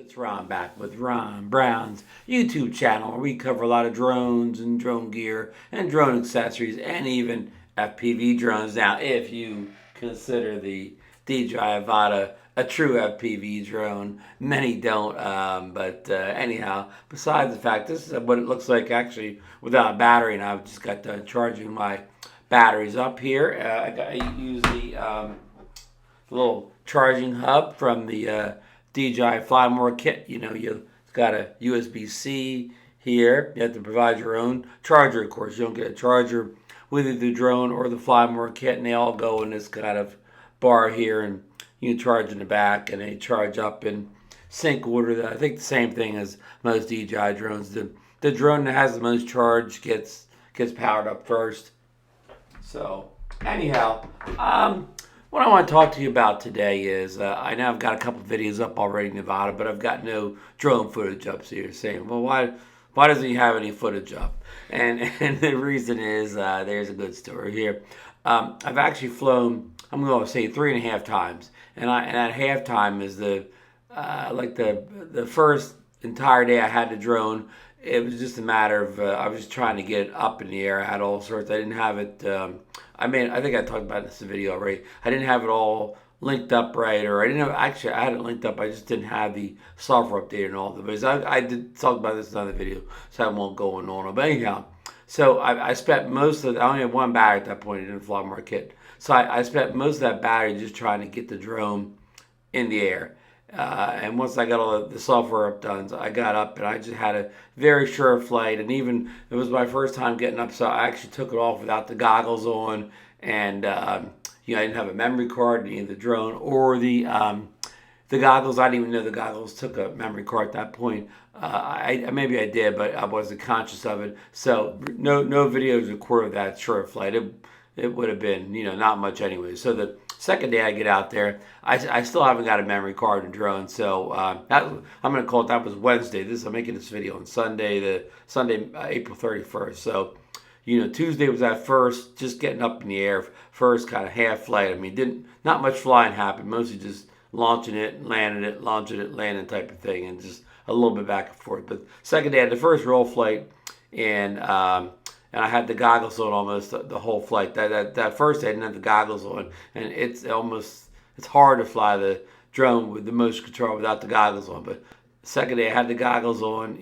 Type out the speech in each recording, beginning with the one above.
It's Ron back with Ron Brown's YouTube channel where we cover a lot of drones and drone gear and drone accessories and even FPV drones. Now, if you consider the DJI Avata a true FPV drone, many don't. But anyhow, besides the fact, this is what it looks like actually without a battery, and I've just got done charging my batteries up here. I use the little charging hub from the DJI Fly More kit. You know, you've got a USB-C here. You have to provide your own charger, of course. You don't get a charger with either the drone or the Fly More kit, and they all go in this kind of bar here, and you can charge in the back, and they charge up in sync order. I think the same thing as most DJI drones. The drone that has the most charge gets powered up first. So anyhow, what I want to talk to you about today is I know I've got a couple videos up already in Nevada, but I've got no drone footage up. So you're saying, well, why doesn't he have any footage up? And the reason is there's a good story here. I've actually flown, I'm going to say 3.5 times, and at halftime is the first entire day I had the drone. It was just a matter of I was just trying to get it up in the air. I had all sorts. I didn't have it. I think I talked about this in the video already. I didn't have it all linked up right, or I didn't have. Actually, I had it linked up. I just didn't have the software updated and all the videos. I did talk about this in another video, so I won't go on. But anyhow, so I spent most of. I only had one battery at that point. It didn't fly more kit. So I spent most of that battery just trying to get the drone in the air. And once I got all the software up done, I got up and I just had a very sure flight. And even it was my first time getting up, so I actually took it off without the goggles on. And I didn't have a memory card in either the drone or the goggles. I didn't even know the goggles took a memory card at that point. Maybe I did, but I wasn't conscious of it. So no videos recorded of that short flight. It would have been not much anyway. So the second day I get out there, I still haven't got a memory card and drone, so I'm going to call it, that was Wednesday. I'm making this video on Sunday, April 31st. So, Tuesday was that first, just getting up in the air, first kind of half flight. I mean, not much flying happened, mostly just launching it, launching it, landing type of thing, and just a little bit back and forth. But second day I had the first roll flight, and I had the goggles on almost the whole flight. That first day I didn't have the goggles on, and it's hard to fly the drone with the motion control without the goggles on. But second day I had the goggles on.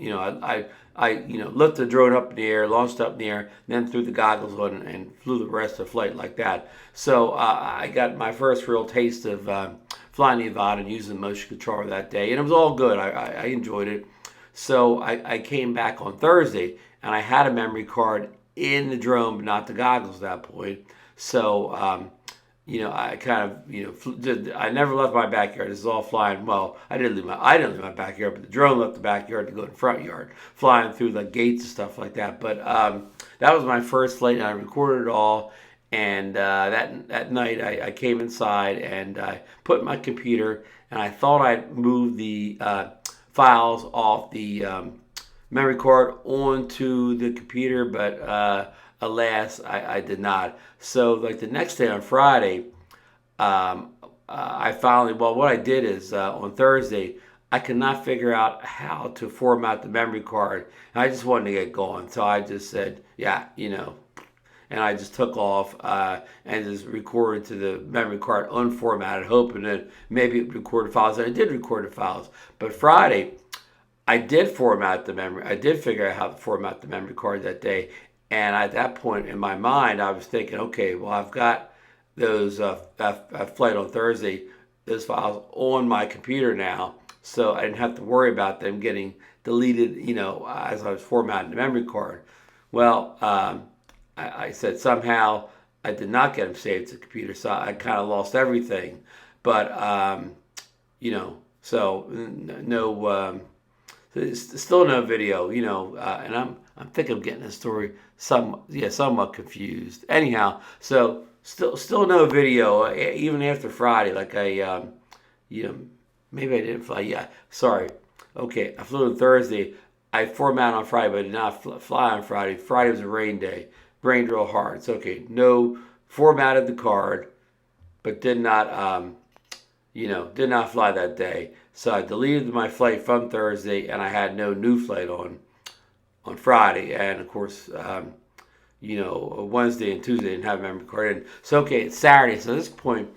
I lifted the drone up in the air, launched up in the air, then threw the goggles on and flew the rest of the flight like that. So I got my first real taste of flying the Avata and using the motion controller that day, and it was all good. I enjoyed it. So I came back on Thursday, and I had a memory card in the drone, but not the goggles at that point. So, I kind of, I never left my backyard. This is all flying. Well, I didn't leave my backyard, but the drone left the backyard to go in the front yard, flying through the gates and stuff like that. But that was my first flight, and I recorded it all. And that night, I came inside and I put my computer, and I thought I'd move the files off the memory card onto the computer, but alas, I did not. So like the next day on Friday, I finally, what I did is on Thursday, I could not figure out how to format the memory card. And I just wanted to get going. So I just said, yeah, and I just took off and just recorded to the memory card unformatted, hoping that maybe it recorded files. And I did record the files. But Friday, I did format the memory. I did figure out how to format the memory card that day. And at that point in my mind, I was thinking, okay, well, I've got those that flight on Thursday, those files on my computer now, so I didn't have to worry about them getting deleted, as I was formatting the memory card. Well, I said somehow I did not get them saved to the computer, so I kind of lost everything. But so no. There's still no video, and I'm thinking of getting the story somewhat confused. Anyhow, so still no video even after Friday. Like maybe I didn't fly. Yeah, sorry. Okay, I flew on Thursday. I formatted on Friday, but I did not fly on Friday. Friday was a rain day. Rained real hard. It's okay. No, formatted the card, but did not fly that day. So I deleted my flight from Thursday, and I had no new flight on Friday, and of course, Wednesday and Tuesday didn't have a memory card in. So okay, it's Saturday. So at this point,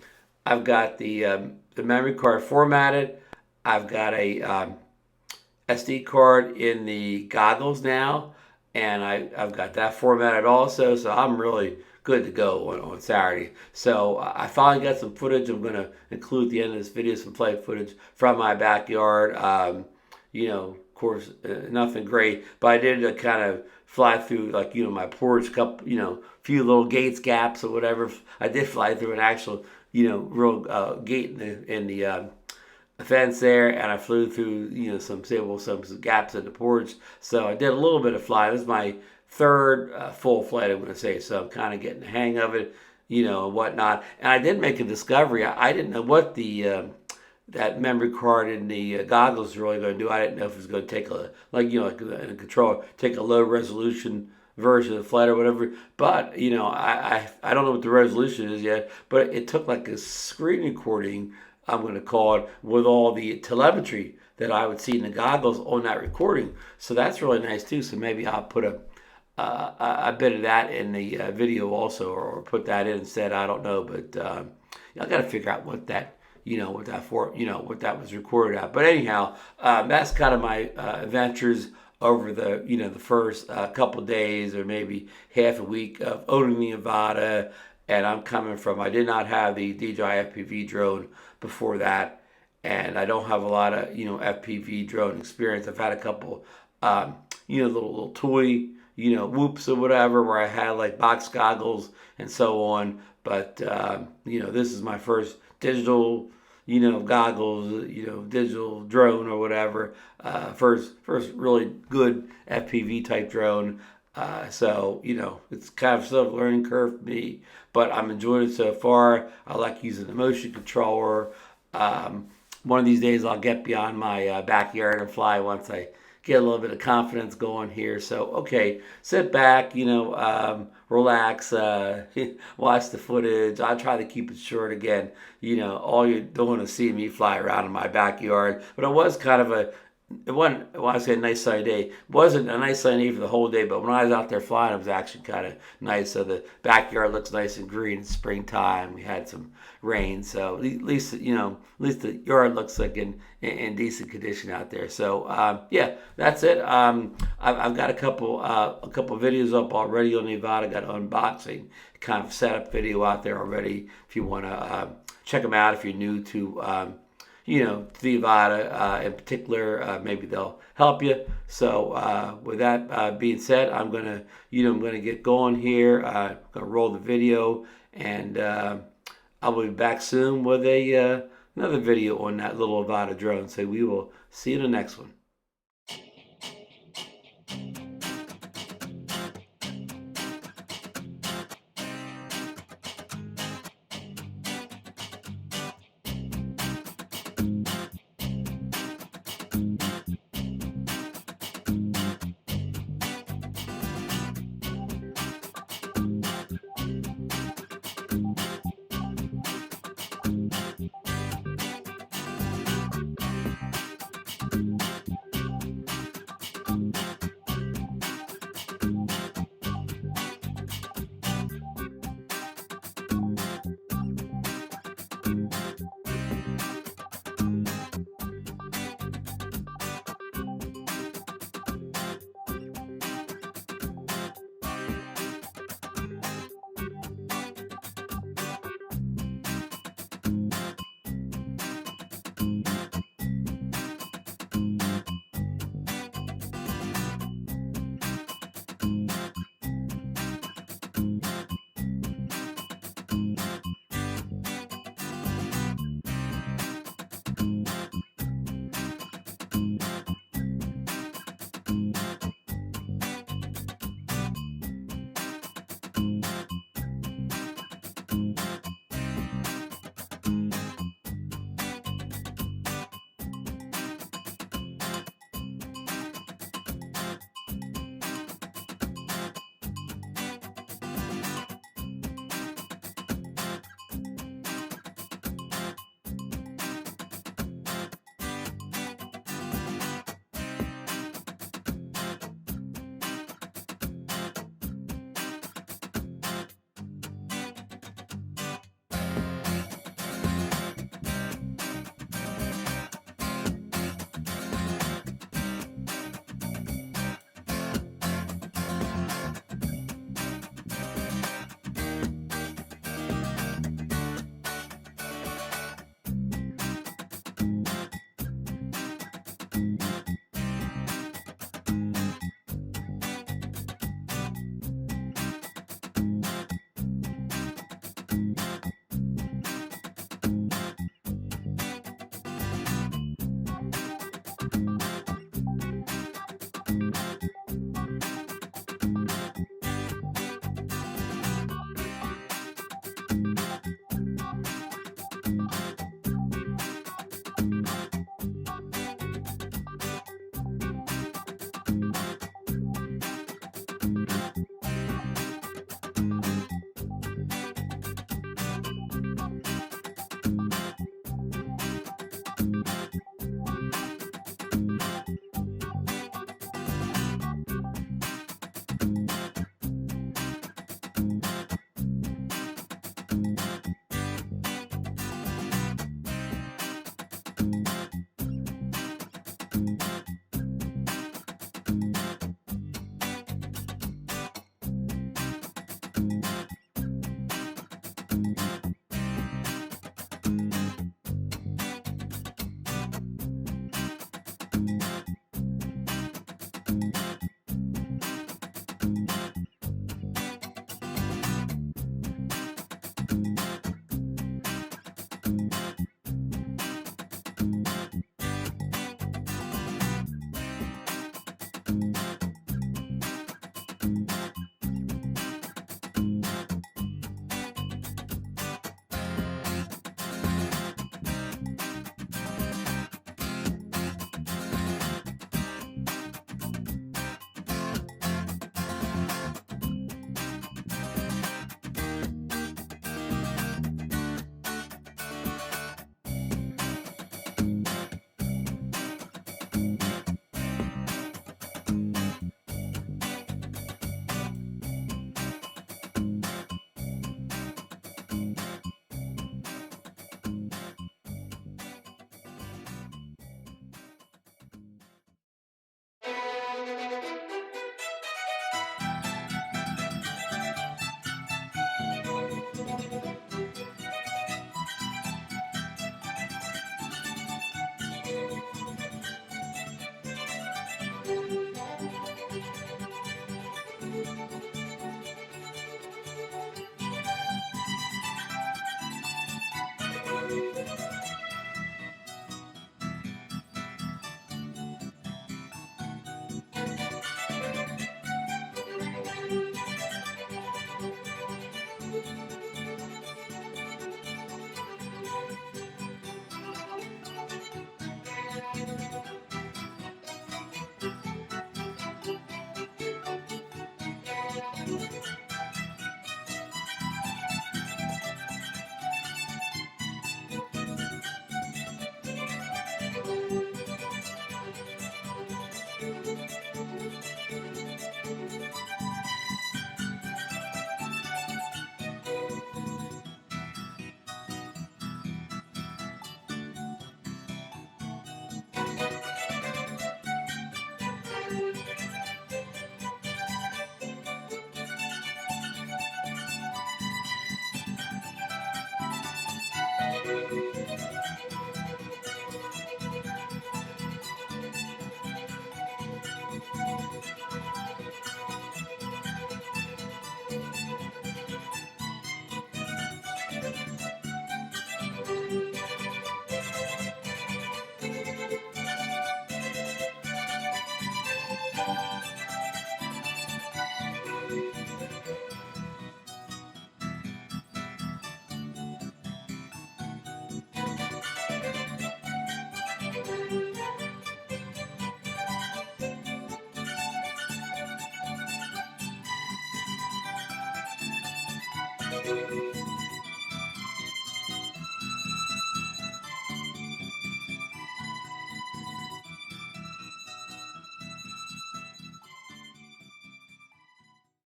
I've got the memory card formatted. I've got a SD card in the goggles now, and I've got that formatted also. So I'm really good to go on Saturday. So I finally got some footage. I'm going to include at the end of this video some flight footage from my backyard. Of course, nothing great, but I did kind of fly through, like, my porch, couple, few little gates, gaps, or whatever. I did fly through an actual, real gate in the fence there, and I flew through, some gaps in the porch. So I did a little bit of flying. This is my third full flight, I'm going to say. So I'm kind of getting the hang of it, and whatnot. And I did make a discovery. I didn't know what that memory card in the goggles is really going to do. I didn't know if it was going to take like in a controller, take a low resolution version of the flight or whatever. But I don't know what the resolution is yet. But it took like a screen recording, I'm going to call it, with all the telemetry that I would see in the goggles on that recording. So that's really nice too. So maybe I'll put a bit of that in the video also, or put that in instead. I don't know, but I got to figure out what that what that was recorded at. But anyhow, that's kind of my adventures over the first couple days, or maybe half a week of owning the Avata. And I did not have the DJI FPV drone before that, and I don't have a lot of FPV drone experience. I've had a couple little toy whoops or whatever, where I had like box goggles and so on. But this is my first digital goggles, digital drone or whatever. First really good FPV type drone. So it's kind of still a learning curve for me, but I'm enjoying it so far. I like using the motion controller. One of these days I'll get beyond my backyard and fly once I get a little bit of confidence going here. So, okay, sit back, relax, watch the footage. I'll try to keep it short again. All you're doing is seeing me fly around in my backyard. But it was kind of I say a nice sunny day. It wasn't a nice sunny day for the whole day, but when I was out there flying, it was actually kind of nice. So the backyard looks nice and green. It's springtime. We had some rain, so at least the yard looks like in decent condition out there. So yeah, that's it. I've got a couple videos up already on the Avata. Got an unboxing kind of setup video out there already. If you want to check them out, if you're new to the Avata in particular, maybe they'll help you. So with that being said, I'm gonna get going here. I'm gonna roll the video, and I will be back soon with another video on that little Avata drone. So we will see you in the next one.